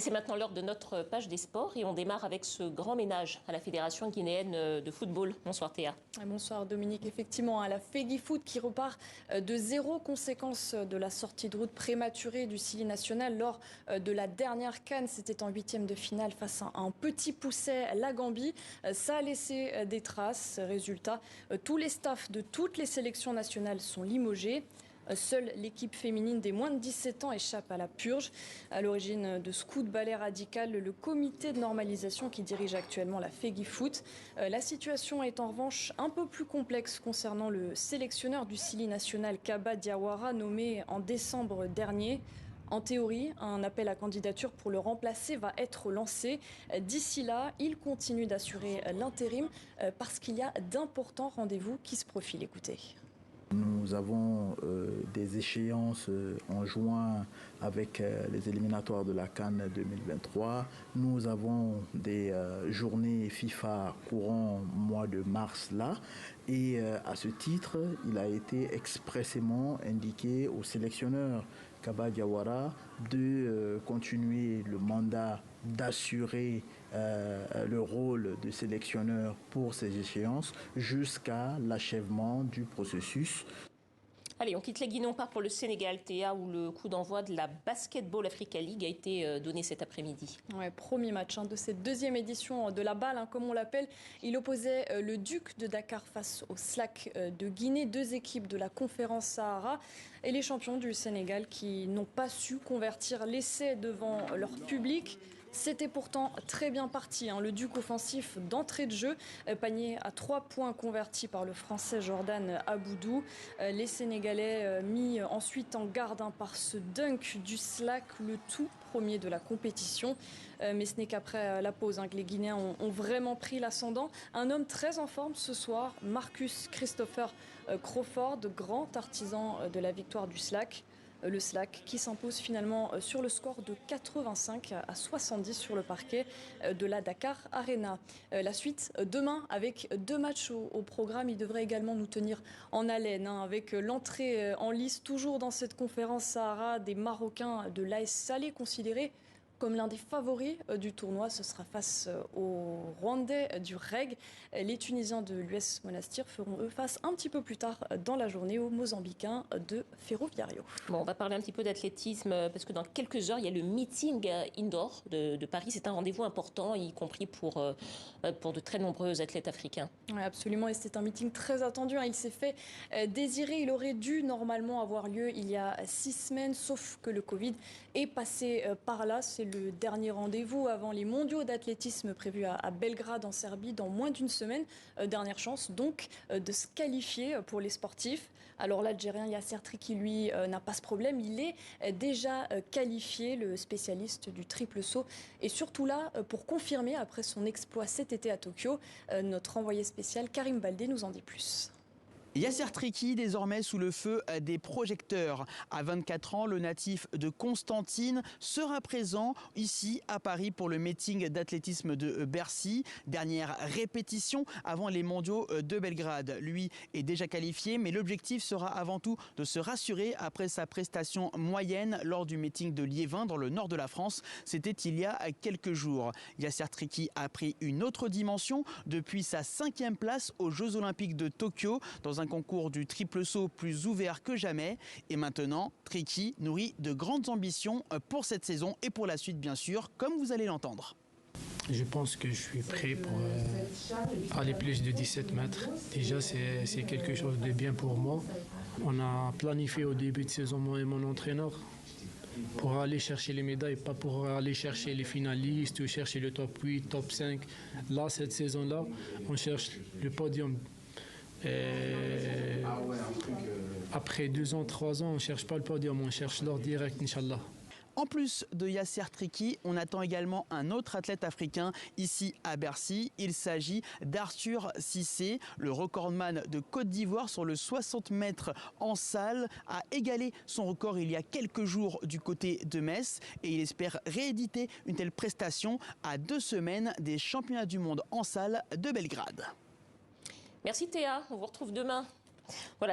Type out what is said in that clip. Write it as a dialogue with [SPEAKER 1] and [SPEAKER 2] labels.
[SPEAKER 1] c'est maintenant l'heure de notre page des sports et on démarre avec ce grand ménage à la Fédération guinéenne de football. Bonsoir Théa.
[SPEAKER 2] Bonsoir Dominique. Effectivement, à la FEGIFOOT qui repart de zéro, conséquence de la sortie de route prématurée du Sili national lors de la dernière CAN. C'était en huitième de finale face à un petit pousset, la Gambie. Ça a laissé des traces. Résultat, tous les staffs de toutes les sélections nationales sont limogés. Seule l'équipe féminine des moins de 17 ans échappe à la purge. À l'origine de ce coup de balai radical, le comité de normalisation qui dirige actuellement la FEGIFOOT. La situation est en revanche un peu plus complexe concernant le sélectionneur du Sili national, Kaba Diawara, nommé en décembre dernier. En théorie, un appel à candidature pour le remplacer va être lancé. D'ici là, il continue d'assurer l'intérim parce qu'il y a d'importants rendez-vous qui se profilent. Écoutez.
[SPEAKER 3] Nous avons des échéances en juin avec les éliminatoires de la CAN 2023. Nous avons des journées FIFA courant mois de mars là. Et à ce titre, il a été expressément indiqué au sélectionneur Kaba Diawara de continuer le mandat d'assurer le rôle de sélectionneur pour ces échéances jusqu'à l'achèvement du processus.
[SPEAKER 1] Allez, on quitte les Guinées, on part pour le Sénégal, Théa, où le coup d'envoi de la Basketball Africa League a été donné cet après-midi.
[SPEAKER 2] Ouais, premier match de cette deuxième édition de la balle, comme on l'appelle. Il opposait le Duc de Dakar face au SLAC de Guinée, deux équipes de la conférence Sahara. Et les champions du Sénégal qui n'ont pas su convertir l'essai devant leur public. C'était pourtant très bien parti. Le Duc offensif d'entrée de jeu, panier à 3 points converti par le Français Jordan Aboudou. Les Sénégalais mis ensuite en garde par ce dunk du SLAC, le tout premier de la compétition. Mais ce n'est qu'après la pause que les Guinéens ont vraiment pris l'ascendant. Un homme très en forme ce soir, Marcus Christopher Crawford, grand artisan de la victoire du SLAC. Le SLAC qui s'impose finalement sur le score de 85 à 70 sur le parquet de la Dakar Arena. La suite demain avec deux matchs au programme. Il devrait également nous tenir en haleine avec l'entrée en lice toujours dans cette conférence Sahara des Marocains de l'AS Salé considérés comme l'un des favoris du tournoi. Ce sera face aux Rwandais du REG. Les Tunisiens de l'US Monastir feront eux face un petit peu plus tard dans la journée aux Mozambicains de Ferroviario.
[SPEAKER 1] Bon, on va parler un petit peu d'athlétisme parce que dans quelques heures, il y a le meeting indoor de Paris. C'est un rendez-vous important, y compris pour de très nombreux athlètes africains.
[SPEAKER 2] Oui, absolument, et c'est un meeting très attendu. Il s'est fait désirer. Il aurait dû normalement avoir lieu il y a 6 semaines, sauf que le Covid est passé par là. C'est le dernier rendez-vous avant les mondiaux d'athlétisme prévus à Belgrade en Serbie dans moins d'une semaine. Dernière chance donc de se qualifier pour les sportifs. Alors l'Algérien Yasser Triki, lui, n'a pas ce problème. Il est déjà qualifié, le spécialiste du triple saut. Et surtout là, pour confirmer après son exploit cet été à Tokyo, notre envoyé spécial Karim Baldé nous en dit plus.
[SPEAKER 4] Yasser Triki, désormais sous le feu des projecteurs. À 24 ans, le natif de Constantine sera présent ici à Paris pour le meeting d'athlétisme de Bercy. Dernière répétition avant les mondiaux de Belgrade. Lui est déjà qualifié, mais l'objectif sera avant tout de se rassurer après sa prestation moyenne lors du meeting de Liévin dans le nord de la France. C'était il y a quelques jours. Yasser Triki a pris une autre dimension depuis sa 5e place aux Jeux Olympiques de Tokyo dans un concours du triple saut plus ouvert que jamais. Et maintenant, Triki nourrit de grandes ambitions pour cette saison et pour la suite, bien sûr, comme vous allez l'entendre.
[SPEAKER 5] Je pense que je suis prêt pour aller plus de 17 mètres. Déjà, c'est quelque chose de bien pour moi. On a planifié au début de saison, moi et mon entraîneur, pour aller chercher les médailles, pas pour aller chercher les finalistes ou chercher le top 8, top 5. Là, cette saison-là, on cherche le podium. Après 2 ans, 3 ans, on ne cherche pas le podium, on cherche l'or direct, Inch'Allah.
[SPEAKER 4] En plus de Yasser Triki, on attend également un autre athlète africain ici à Bercy. Il s'agit d'Arthur Cissé, le recordman de Côte d'Ivoire sur le 60 mètres en salle, a égalé son record il y a quelques jours du côté de Metz et il espère rééditer une telle prestation à 2 semaines des championnats du monde en salle de Belgrade.
[SPEAKER 1] Merci Théa, on vous retrouve demain. Voilà.